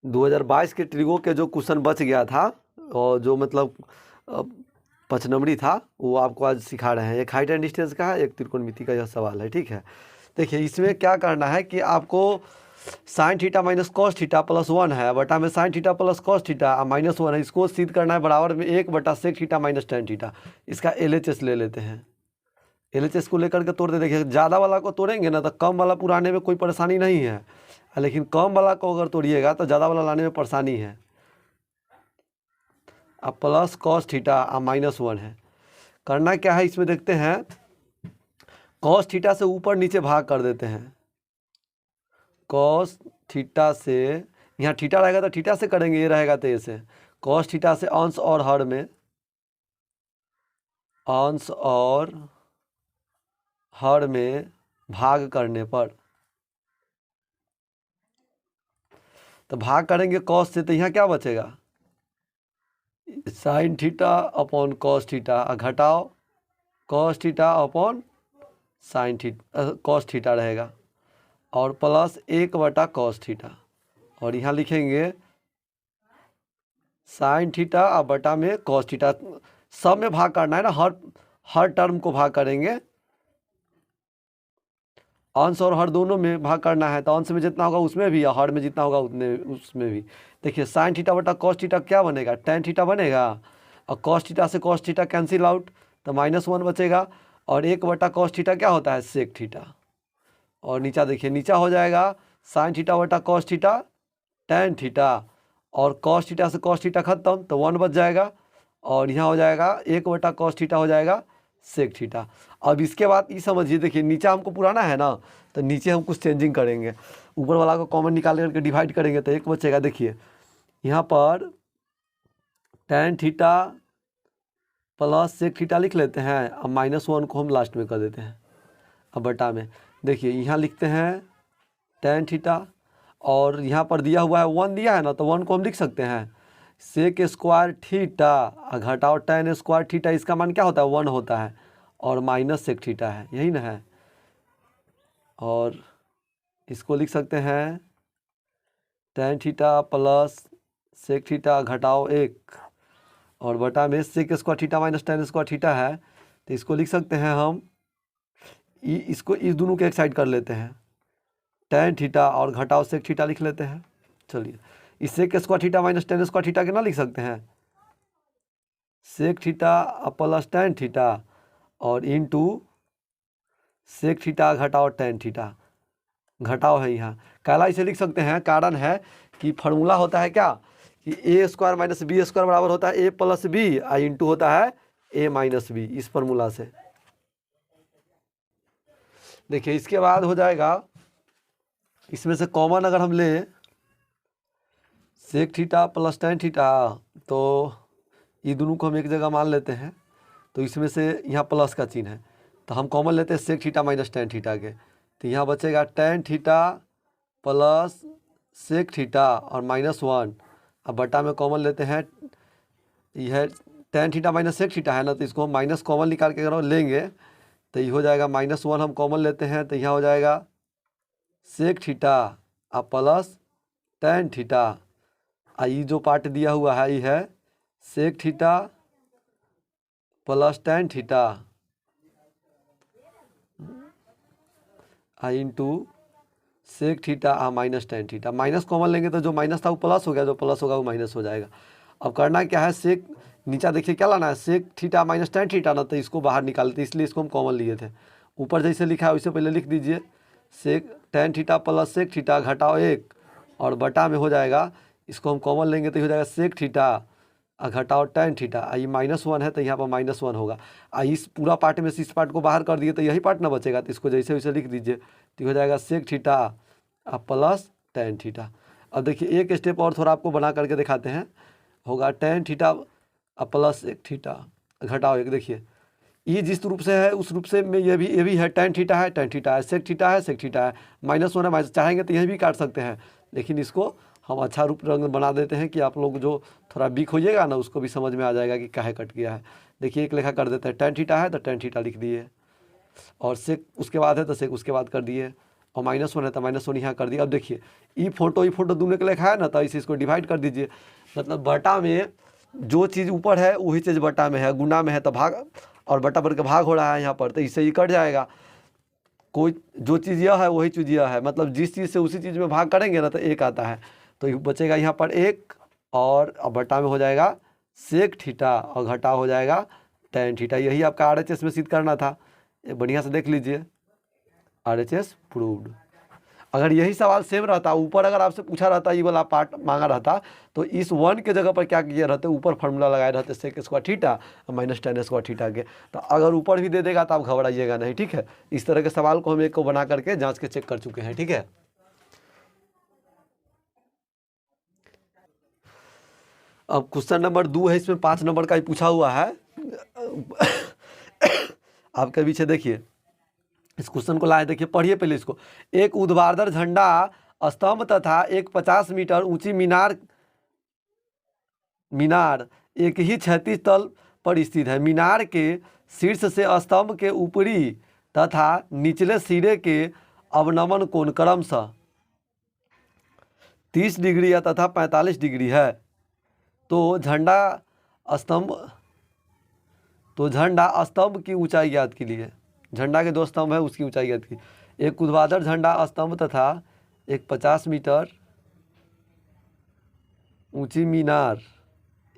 2022 के ट्रिगो के जो क्वेश्चन बच गया था और जो मतलब 5 नंबरी था वो आपको आज सिखा रहे हैं। एक हाइट एंड डिस्टेंस का है, एक त्रिकोणमिति का यह सवाल है। ठीक है, देखिए इसमें क्या करना है कि आपको sine theta minus cos theta plus 1 है बटा में sine theta plus cos theta minus 1 है, इसको सिद्ध करना है बराबर में 1 बटा sec theta minus tan theta. इसका LHS ले लेते हैं। LHS को लेकर के तोड़ते, देखिए ज़्यादा वाला को तोड़ेंगे ना तो कम वाला पूरा आने में कोई परेशानी नहीं है, लेकिन कम वाला को अगर तोड़िएगा तो ज़्यादा वाला लाने में परेशानी है। अब प्लस कॉस थीटा माइनस 1 है। करना क्या है इसमें देखते हैं, कॉस थीटा से ऊपर नीचे भाग कर देते हैं। कॉस थीटा से, यहाँ थीटा रहेगा तो थीटा से करेंगे, ये रहेगा तो ऐसे। कॉस थीटा से अंश और हर में, अंश और हर में भाग करने पर, तो भाग करेंगे कॉस से तो यहाँ क्या बचेगा, sine theta upon cos theta, घटाओ cos theta upon sine theta cos theta रहेगा, और प्लस 1 बटा कॉस थीटा, और यहाँ लिखेंगे साइन थीटा और बटा में कॉस थीटा। सब में भाग करना है ना, हर टर्म को भाग करेंगे, अंश और हर दोनों में भाग करना है, तो अंश में जितना होगा उसमें भी और हर में जितना होगा उतने उसमें भी। देखिए साइन थीटा बटा कॉस थीटा क्या बनेगा, टेन थीटा बनेगा, और कॉस थीटा से कॉस थीटा कैंसिल आउट तो -1 बचेगा, और 1 बटा कॉस थीटा क्या होता है, सेक थीटा। और नीचा देखिए, नीचा हो जाएगा साइन थीटा बटा कॉस थीटा टेन थीटा, और कॉस थीटा से कॉस थीटा खत्म तो 1 बच जाएगा, और यहाँ हो जाएगा 1 बटा कॉस थीटा हो जाएगा सेक थीटा। अब इसके बाद ये समझिए, देखिए नीचा हमको पुराना है ना, तो नीचे हम कुछ चेंजिंग करेंगे, ऊपर वाला को कॉमन निकाल करके डिवाइड करेंगे तो 1 बचेगा। देखिए यहाँ पर tan theta plus sec theta लिख लेते हैं, अब -1 को हम लास्ट में कर देते हैं। अब बटा में देखिए यहाँ लिखते हैं टेन थीटा, और यहाँ पर दिया हुआ है 1 दिया है ना, तो 1 को हम लिख सकते हैं सेक स्क्वायर थीटा घटाओ टेन स्क्वायर थीटा, इसका मान क्या होता है 1 होता है, और माइनस सेक थीटा है, यही ना है। और इसको लिख सकते हैं tan theta plus sec theta घटाओ 1, और बटा में sec square theta minus tan square theta है, तो इसको लिख सकते हैं हम, इसको इस दोनों के एक साइड कर लेते हैं, टेन थीटा और घटाओ सेक थीटा लिख लेते हैं। चलिए इस sec square theta minus tan square theta कितना लिख सकते हैं, sec theta plus tan theta और इनटू सेक थीटा घटाओ टेन थीटा, घटाओ है यहाँ, काला इसे लिख सकते हैं, कारण है कि फार्मूला होता है क्या कि ए स्क्वायर माइनस बी स्क्वायर बराबर होता है ए प्लस बी और इंटू होता है ए माइनस बी, इस फार्मूला से। देखिए इसके बाद हो जाएगा, इसमें से कॉमन अगर हम ले sec theta plus tan theta, तो ये दोनों को हम एक जगह मान लेते हैं, तो इसमें से यहाँ प्लस का चिन्ह है, तो हम कॉमन लेते हैं sec theta minus tan theta के, तो यहाँ बचेगा tan theta plus sec theta और -1, अब बटा में कॉमन लेते हैं, यह tan theta minus sec theta है ना, तो इसको हम माइनस कॉमन निकाल के अगर लेंगे तो ये हो जाएगा -1, हम कॉमन लेते हैं तो यहाँ हो जाएगा सेक थीटा और प्लस टेन थीटा, ये जो पार्ट दिया हुआ है ये है sec theta plus tan theta into sec theta minus tan theta, minus common लेंगे तो जो माइनस था वो प्लस हो गया, जो प्लस होगा वो माइनस हो जाएगा। अब करना क्या है, सेक नीचा देखिए क्या लाना है, sec theta minus tan theta ना, तो इसको बाहर निकालते, इसलिए इसको हम कॉमन लिए थे। ऊपर जैसे लिखा है वैसे पहले लिख दीजिए, sec tan theta plus sec theta घटाओ 1, और बटा में हो जाएगा, इसको हम कॉमन लेंगे तो हो जाएगा सेक थीटा घटाओ टेन थीटा, ये -1 है तो यहाँ पर -1 होगा, इस पूरा पार्ट में से इस पार्ट को बाहर कर दिए तो यही पार्ट ना बचेगा, तो इसको जैसे वैसे लिख दीजिए, तो हो जाएगा sec theta plus tan theta. अब देखिए एक स्टेप और थोड़ा आपको बना करके दिखाते हैं, होगा tan theta plus sec theta घटाओ 1, देखिए ये जिस रूप से है उस रूप से में ये भी है, टेन थीटा है टेन थीटा है, सेक थीटा है सेक थीटा है, -1 है माइनस, चाहेंगे तो यही भी काट सकते हैं, लेकिन इसको हम अच्छा रूप रंग बना देते हैं कि आप लोग जो थोड़ा वीक होइएगा ना उसको भी समझ में आ जाएगा कि काहे कट गया है। देखिए एक लेखा कर देते हैं, टेन थीटा है तो टेन थीटा लिख दिए, और सेक उसके बाद है तो सेक उसके बाद कर दिए, और -1 है तो -1 यहाँ कर दिया। अब देखिए ई फोटो दोनों के लिखा है ना, तो इसे इसको डिवाइड कर दीजिए। मतलब बटा में जो चीज़ ऊपर है वही चीज़ बटा में है, गुना में है तो भाग, और बटा पर के भाग हो रहा है यहाँ पर, तो इससे ये कट जाएगा। कोई जो चीज़ यह है वही चीज़ यह है, मतलब जिस चीज़ से उसी चीज़ में भाग करेंगे ना तो 1 आता है, तो ये बचेगा यहाँ पर 1, और बटा में हो जाएगा सेक थीटा और घटा हो जाएगा tan थीटा। यही आपका RHS में सिद्ध करना था, ये बढ़िया से देख लीजिए, RHS प्रूव्ड। अगर यही सवाल सेम रहता, ऊपर अगर आपसे पूछा रहता, ये वाला पार्ट मांगा रहता, तो इस 1 के जगह पर क्या किए रहते, ऊपर फार्मूला लगाए रहते sec square theta -tan square theta के। तो अगर ऊपर भी दे देगा तो आप घबराइएगा नहीं, ठीक है। इस तरह के सवाल को हम एक को बना करके जांच के चेक कर चुके हैं, ठीक है। अब क्वेश्चन नंबर 2 है, इसमें 5 नंबर का ही पूछा हुआ है। आपके पीछे देखिए, इस क्वेश्चन को लाए, देखिए पढ़िए पहले इसको। एक ऊर्ध्वाधर झंडा स्तंभ तथा एक 50 मीटर ऊंची मीनार एक ही क्षैतिज तल पर स्थित है। मीनार के शीर्ष से स्तंभ के ऊपरी तथा निचले सिरे के अवनमन कोण क्रमशः 30 डिग्री तथा 45 डिग्री है। तो झंडा स्तंभ की ऊंचाई ज्ञात कीजिए। झंडा के 2 स्तंभ है, उसकी ऊंचाई ज्ञात की। एक ऊर्ध्वाधर झंडा स्तंभ तथा एक 50 मीटर ऊंची मीनार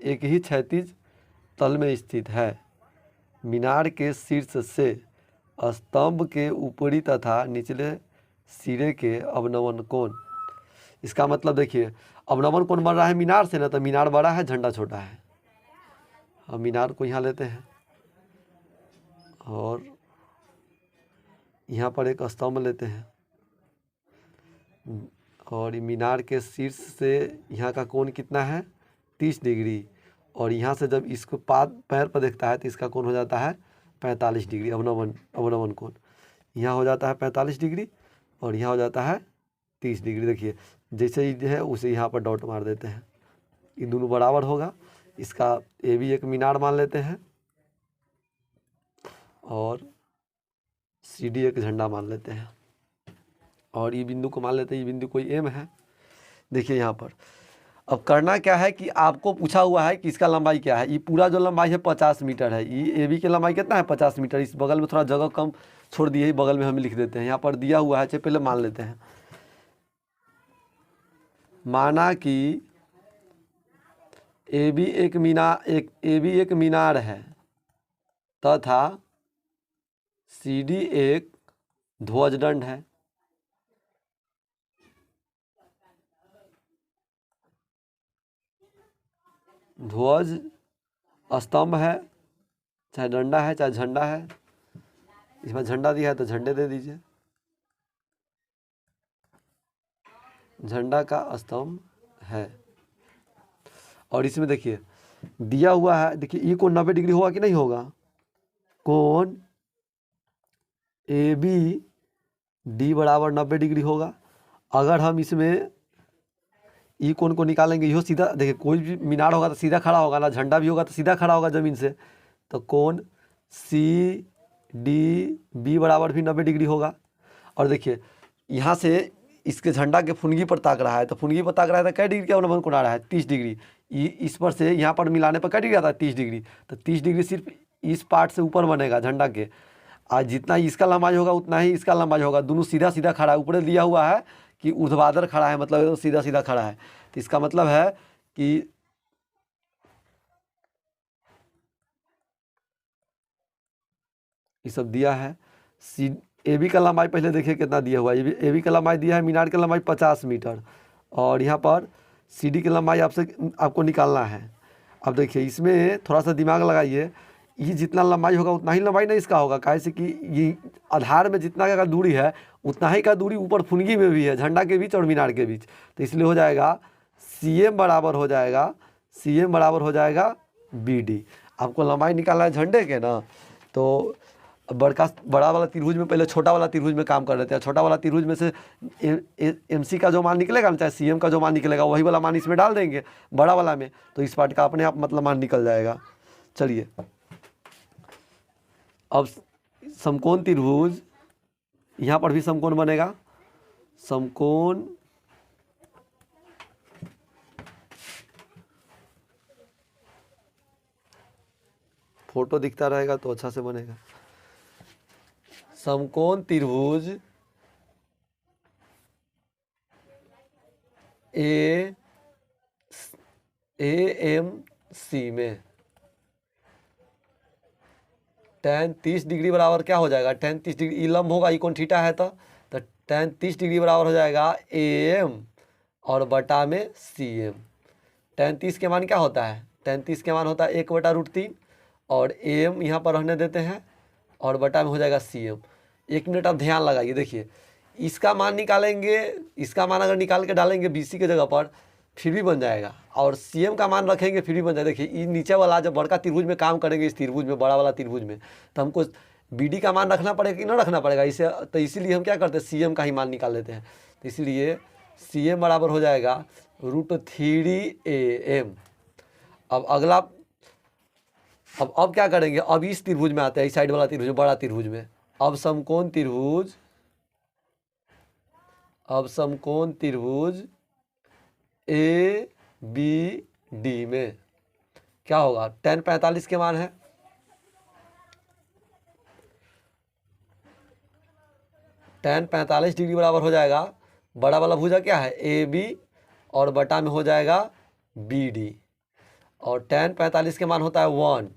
एक ही क्षैतिज तल में स्थित है। मीनार के शीर्ष से स्तंभ के ऊपरी तथा निचले सिरे के अवनमन कोण। इसका मतलब देखिए, अवनमन कोण बन रहा है मीनार से ना, तो मीनार बड़ा है, झंडा छोटा है। हम मीनार को यहाँ लेते हैं और यहाँ पर एक स्तंभ लेते हैं, और मीनार के शीर्ष से यहाँ का कोण कितना है 30 डिग्री, और यहाँ से जब इसको पैर पर देखता है तो इसका कोण हो जाता है 45 डिग्री। अवनमन कोण यहाँ हो जाता है 45 डिग्री और यहाँ हो जाता है 30 डिग्री। देखिए जैसे ही है उसे यहाँ पर डॉट मार देते हैं, ये दोनों बराबर होगा। इसका ए भी एक मीनार मान लेते हैं और CD एक झंडा मान लेते हैं, और ये बिंदु को मान लेते हैं, ये बिंदु कोई M है। देखिए यहाँ पर अब करना क्या है कि आपको पूछा हुआ है कि इसका लंबाई क्या है। ये पूरा जो लंबाई है 50 मीटर है। ये AB की लंबाई कितना है 50 मीटर। इस बगल में थोड़ा जगह कम छोड़ दिए, बगल में हम लिख देते हैं। यहाँ पर दिया हुआ है, पहले मान लेते हैं। माना कि AB एक मीनार है तथा CD एक ध्वजदंड है। ध्वज स्तंभ है, चाहे डंडा है चाहे झंडा है। इसमें झंडा दिया है तो झंडे दे दीजिए। झंडा का स्तंभ है, और इसमें देखिए दिया हुआ है, देखिए ये कोण 90 डिग्री होगा कि नहीं होगा। कोण ABD बराबर 90 डिग्री होगा। अगर हम इसमें ई कोण को निकालेंगे, यो सीधा, देखिए कोई भी मीनार होगा तो सीधा खड़ा होगा ना, झंडा भी होगा तो सीधा खड़ा होगा ज़मीन से, तो कोण CDB बराबर भी 90 डिग्री होगा। और देखिए यहाँ से इसके झंडा के फुनगी पर ताक रहा है, तो फुनगी पर ताक रहा है तो कै डिग्री का अवनमन कोण आ रहा है 30 डिग्री। इस पर से यहाँ पर मिलाने पर कै डिग्री आता है 30 डिग्री। तो 30 डिग्री सिर्फ इस पार्ट से ऊपर बनेगा झंडा के, आज जितना इसका लंबाई होगा उतना ही इसका लंबाई होगा। दोनों सीधा सीधा खड़ा है। ऊपर दिया हुआ है कि ऊर्ध्वाधर खड़ा है, मतलब तो सीधा सीधा खड़ा है। तो इसका मतलब है कि ये सब दिया है। AB का लंबाई पहले देखिए कितना दिया हुआ है। AB का लंबाई दिया है, मीनार की लंबाई 50 मीटर, और यहाँ पर CD की लंबाई आपको निकालना है। अब देखिए इसमें थोड़ा सा दिमाग लगाइए, ये जितना लंबाई होगा उतना ही लंबाई नहीं इसका होगा, काहे से कि ये आधार में जितना का दूरी है उतना ही का दूरी ऊपर फुनगी में भी है, झंडा के बीच और मीनार के बीच। तो इसलिए हो जाएगा CM बराबर हो जाएगा BD। आपको लंबाई निकालना है झंडे के ना, तो बड़ा वाला त्रिभुज में पहले छोटा वाला त्रिभुज में काम कर लेते हैं। छोटा वाला त्रिभुज में से MC का जो मान निकलेगा ना, चाहे CM का जो मान निकलेगा, वही वाला मान इसमें डाल देंगे बड़ा वाला में, तो इस पार्ट का अपने आप मतलब मान निकल जाएगा। चलिए अब समकोण त्रिभुज, यहाँ पर भी समकोण बनेगा, समकोण फोटो दिखता रहेगा तो अच्छा से बनेगा। समकोण त्रिभुज AMC में tan 30 डिग्री बराबर क्या हो जाएगा, tan 30 डिग्री, ई लंब होगा, ई कोण थीटा है तो tan 30 डिग्री बराबर हो जाएगा AM और बटा में CM। tan 30 के मान क्या होता है, tan 30 के मान होता है 1/√3 और AM यहाँ पर रहने देते हैं और बटा में हो जाएगा CM। 1 मिनट आप ध्यान लगाइए, देखिए इसका मान निकालेंगे, इसका मान अगर निकाल के डालेंगे BC के जगह पर फिर भी बन जाएगा, और CM का मान रखेंगे फिर भी बन जाएगा। देखिए ये नीचे वाला जब बड़का त्रिभुज में काम करेंगे, इस त्रिभुज में, बड़ा वाला त्रिभुज में, तो हमको BD का मान रखना पड़ेगा कि ना रखना पड़ेगा, इसे तो इसीलिए हम क्या करते हैं, CM का ही मान निकाल लेते हैं। तो इसलिए CM बराबर हो जाएगा √3AM। अब अगला, अब क्या करेंगे, अब इस त्रिभुज में आते हैं, इस साइड वाला त्रिभुज में, बड़ा त्रिभुज में। अब समकोण त्रिभुज, ABD में क्या होगा, tan 45 के मान है, tan 45 डिग्री बराबर हो जाएगा, बड़ा वाला भुजा क्या है AB और बटा में हो जाएगा BD, और tan 45 के मान होता है 1,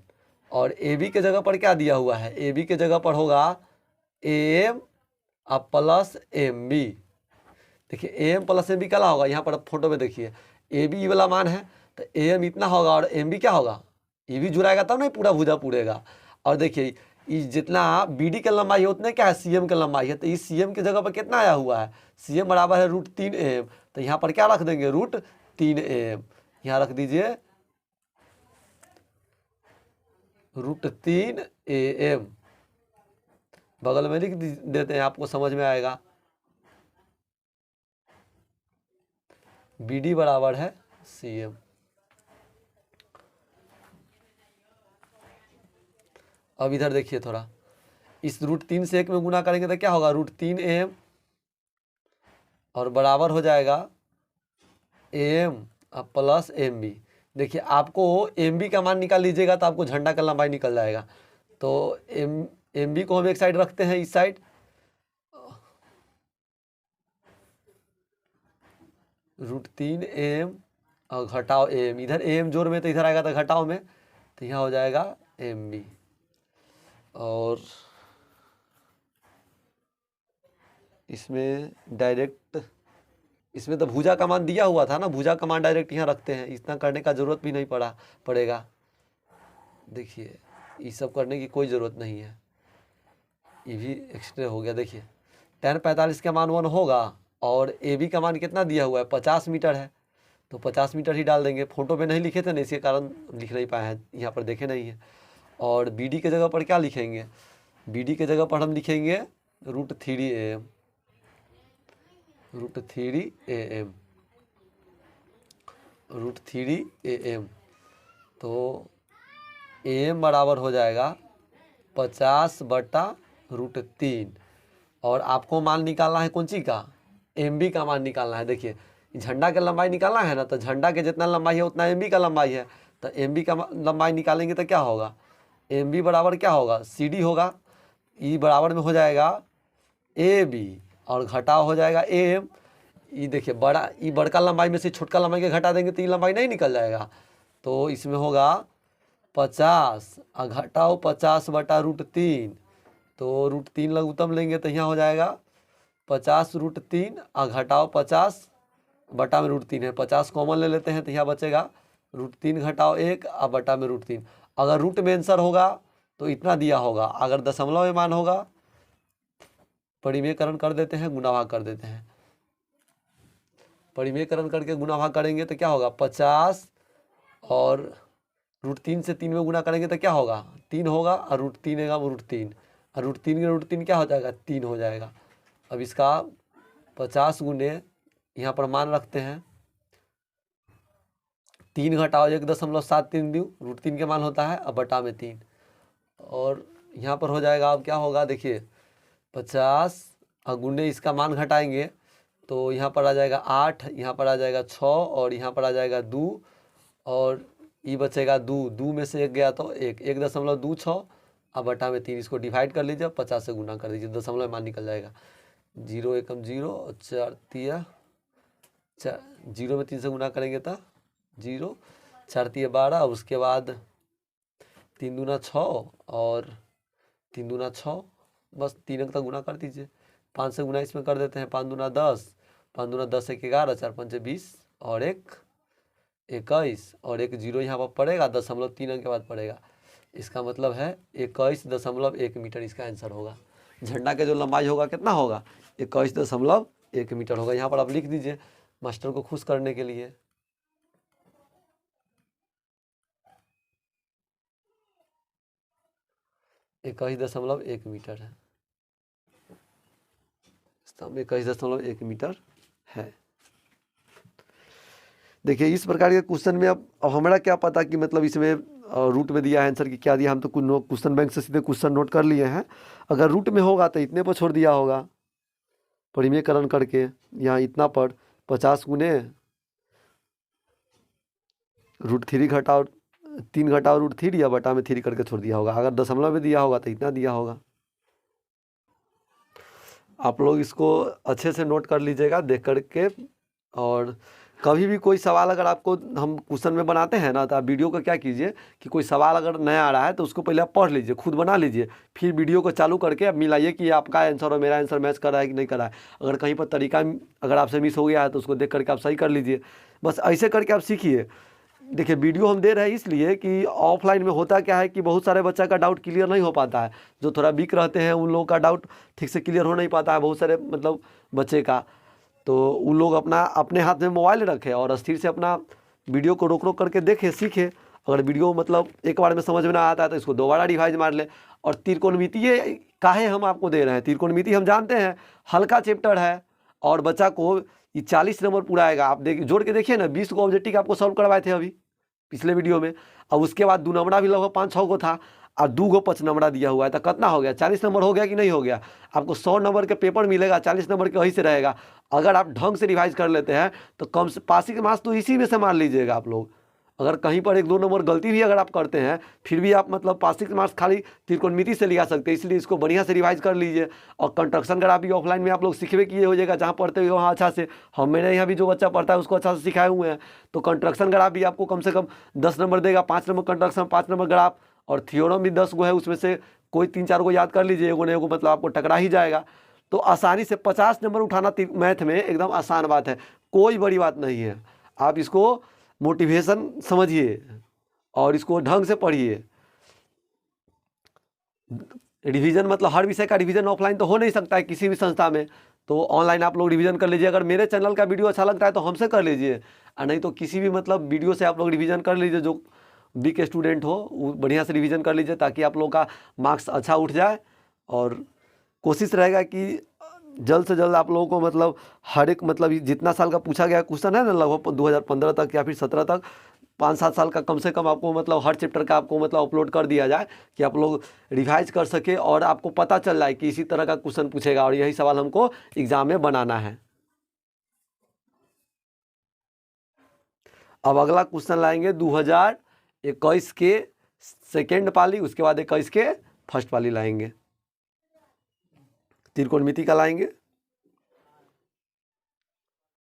और AB के जगह पर क्या दिया हुआ है, AB के जगह पर होगा AM अब प्लस MB। देखिए AM प्लस MB क्या होगा, यहाँ पर फोटो में देखिए AB वाला मान है तो AM इतना होगा और MB क्या होगा, AB जुड़ाएगा तब नहीं पूरा भुजा पूरेगा। और देखिए जितना BD की लंबाई है उतने क्या है CM की लंबाई है, तो इस CM की जगह पर कितना आया हुआ है, CM बराबर है √3AM, तो यहाँ पर क्या रख देंगे, √3AM, यहाँ रख दीजिए √3AM, बगल में लिख देते हैं, आपको समझ में आएगा। BD बराबर है CM। अब इधर देखिए थोड़ा, इस √3 से 1 में गुना करेंगे तो क्या होगा, √3AM और बराबर हो जाएगा AM अब प्लस MB। देखिए आपको MB का मान निकाल लीजिएगा तो आपको झंडा का लंबाई निकल जाएगा, तो MB को हम एक साइड रखते हैं, इस साइड √3AM और घटाओ AM, इधर AM जोड़ में तो इधर आएगा तो घटाओ में, तो यहाँ हो जाएगा MB। और इसमें डायरेक्ट, इसमें तो भुजा का मान दिया हुआ था ना, भुजा का मान डायरेक्ट यहाँ रखते हैं, इतना करने का ज़रूरत भी नहीं पड़ेगा। देखिए ये सब करने की कोई ज़रूरत नहीं है, ये भी एक्स्ट्रा हो गया। देखिए tan 45 का मान 1 होगा और AB का मान कितना दिया हुआ है, 50 मीटर है, तो 50 मीटर ही डाल देंगे। फोटो में नहीं लिखे थे ना, इसी कारण लिख नहीं पाए हैं, यहाँ पर देखे नहीं है। और BD के जगह पर क्या लिखेंगे, BD के जगह पर हम लिखेंगे √3AM, √3AM। तो AM बराबर हो जाएगा 50/√3, और आपको मान निकालना है कौन सी का, MB का मान निकालना है। देखिए झंडा की लंबाई निकालना है ना, तो झंडा के जितना लंबाई है उतना MB का लंबाई है, तो MB का लंबाई निकालेंगे तो क्या होगा, MB बराबर क्या होगा, CD होगा, E बराबर में हो जाएगा AB और घटाव हो जाएगा AM। ये देखिए बड़ा, ये बड़का लंबाई में से छोटका लंबाई के घटा देंगे तो ये लंबाई नहीं निकल जाएगा, तो इसमें होगा 50 और घटाओ 50/√3, तो √3 लघुत्तम लेंगे तो यहाँ हो जाएगा 50√3 और घटाओ 50 बटा में √3 है, 50 कॉमन ले लेते हैं तो यहाँ बचेगा √3 घटाओ 1 और बटा में √3। अगर रूट में आंसर होगा तो इतना दिया होगा, अगर दशमलव में मान होगा परिमेयकरण कर देते हैं, गुणा भाग कर देते हैं। परिमेयकरण करके गुणा भाग करेंगे तो क्या होगा, 50 और √3 से 3 में गुणा करेंगे तो क्या होगा, 3 होगा, और √3 है √3, और √3 के √3 क्या हो जाएगा, 3 हो जाएगा। अब इसका 50 गुने यहाँ पर मान रखते हैं, 3 घटाओ 1.73 दूँ, √3 के मान होता है, अब बटा में 3, और यहाँ पर हो जाएगा, अब क्या होगा देखिए 50 और गुने इसका मान घटाएंगे तो यहाँ पर आ जाएगा 8, यहाँ पर आ जाएगा 6 और यहाँ पर आ जाएगा 2 और ये बचेगा 2, 2 में से 1 गया तो 1.26। अब बटा में 3, इसको डिवाइड कर लीजिए, 50 से गुना कर दीजिए, दशमलव मान निकल जाएगा। 0 एकम 0 और 4 तिया 0 में 3 से गुना करेंगे तो 0, 4 तिया 12, और उसके बाद 3 दूना 6 और 3 दूना 6, बस 3 अंक तक गुना कर दीजिए। 5 से गुना इसमें कर देते हैं, 5 दूना 10, 5 दूना 10 1 11, 4 5 20 और 1 21 और 1 0 यहाँ पर पड़ेगा, 0.3 अंक के बाद पड़ेगा। इसका मतलब है 21.1 मीटर इसका आंसर होगा। झंडा के जो लंबाई होगा कितना होगा, 21.1 मीटर होगा। यहाँ पर आप लिख दीजिए मास्टर को खुश करने के लिए। इक्कीस दशमलव 1 मीटर है, 21.1 मीटर है। देखिए इस प्रकार के क्वेश्चन में अब हमारा क्या पता कि मतलब इसमें रूट में दिया है आंसर की क्या दिया, हम तो क्वेश्चन बैंक से सीधे क्वेश्चन नोट कर लिए हैं। अगर रूट में होगा तो इतने पर छोड़ दिया होगा परिमेयकरण करके, यहाँ इतना पर 50 गुने √3 घटाओ 3 घटाओ √3 या बटा में 3 करके छोड़ दिया होगा। अगर दशमलव में दिया होगा तो इतना दिया होगा। आप लोग इसको अच्छे से नोट कर लीजिएगा देख करके। और कभी भी कोई सवाल अगर आपको हम क्वेश्चन में बनाते हैं ना, तो आप वीडियो को क्या कीजिए कि कोई सवाल अगर नया आ रहा है तो उसको पहले आप पढ़ लीजिए, खुद बना लीजिए, फिर वीडियो को चालू करके अब मिलाइए कि आपका आंसर और मेरा आंसर मैच कर रहा है कि नहीं कर रहा है। अगर कहीं पर तरीका अगर आपसे मिस हो गया है तो उसको देख करके आप सही कर लीजिए। बस ऐसे करके आप सीखिए। देखिए वीडियो हम दे रहे हैं इसलिए कि ऑफलाइन में होता क्या है कि बहुत सारे बच्चा का डाउट क्लियर नहीं हो पाता है, जो थोड़ा वीक रहते हैं उन लोगों का डाउट ठीक से क्लियर हो नहीं पाता है, बहुत सारे मतलब बच्चे का। तो उन लोग अपने हाथ में मोबाइल रखें और स्थिर से अपना वीडियो को रोक रोक करके देखें, सीखें। अगर वीडियो मतलब एक बार में समझ में ना आता है तो इसको दोबारा रिवाइज मार ले। और त्रिकोणमितीय काहे हम आपको दे रहे हैं, त्रिकोणमिति हम जानते हैं हल्का चैप्टर है और बच्चा को ये 40 नंबर पूरा आएगा। आप देखिए जोड़ के देखिए ना, 20 को ऑब्जेक्टिव आपको सॉल्व करवाए थे अभी पिछले वीडियो में। अब उसके बाद 2 नंबरा भी लगभग 5-6 को था और 2 को 5 नंबरा दिया हुआ है, तो कितना हो गया, 40 नंबर हो गया कि नहीं हो गया। आपको 100 नंबर के पेपर मिलेगा, 40 नंबर के वहीं से रहेगा। अगर आप ढंग से रिवाइज कर लेते हैं तो कम से पासिंग मार्क्स तो इसी में से मान लीजिएगा आप लोग। अगर कहीं पर 1-2 नंबर गलती भी अगर आप करते हैं फिर भी आप मतलब पासिंग मार्क्स खाली त्रिकोणमिति से लिया सकते हैं, इसलिए इसको बढ़िया से रिवाइज कर लीजिए। और कंस्ट्रक्शन ग्राफ भी ऑफलाइन में आप लोग सीखवे किए हो जाएगा, जहाँ पढ़ते हुए वहाँ अच्छा से। हम मेरे यहाँ भी जो बच्चा पढ़ता है उसको अच्छा से सिखाए हुए हैं। तो कंस्ट्रक्शन ग्राफ भी आपको कम से कम 10 नंबर देगा, 5 नंबर कंस्ट्रक्शन, 5 नंबर ग्राफ, और थ्योरम भी 10 गो है, उसमें से कोई 3-4 को याद कर लीजिए, एगो ने एगो मतलब आपको टकरा ही जाएगा। तो आसानी से 50 नंबर उठाना मैथ में एकदम आसान बात है, कोई बड़ी बात नहीं है। आप इसको मोटिवेशन समझिए और इसको ढंग से पढ़िए। रिवीजन मतलब हर विषय का रिवीजन ऑफलाइन तो हो नहीं सकता है किसी भी संस्था में, तो ऑनलाइन आप लोग रिवीजन कर लीजिए। अगर मेरे चैनल का वीडियो अच्छा लगता है तो हमसे कर लीजिए, और नहीं तो किसी भी मतलब वीडियो से आप लोग रिवीजन कर लीजिए। जो वीक स्टूडेंट हो वो बढ़िया से रिवीजन कर लीजिए ताकि आप लोग का मार्क्स अच्छा उठ जाए। और कोशिश रहेगा कि जल्द से जल्द आप लोगों को मतलब हर एक मतलब जितना साल का पूछा गया क्वेश्चन है ना, लगभग 2015 तक या फिर 17 तक, 5-7 साल का कम से कम आपको मतलब हर चैप्टर का आपको मतलब अपलोड कर दिया जाए कि आप लोग रिवाइज कर सके और आपको पता चल जाए कि इसी तरह का क्वेश्चन पूछेगा और यही सवाल हमको एग्जाम में बनाना है। अब अगला क्वेश्चन लाएंगे 2021 के सेकेंड पाली, उसके बाद 21 के फर्स्ट पाली लाएंगे। त्रिकोणमिति का लाएंगे।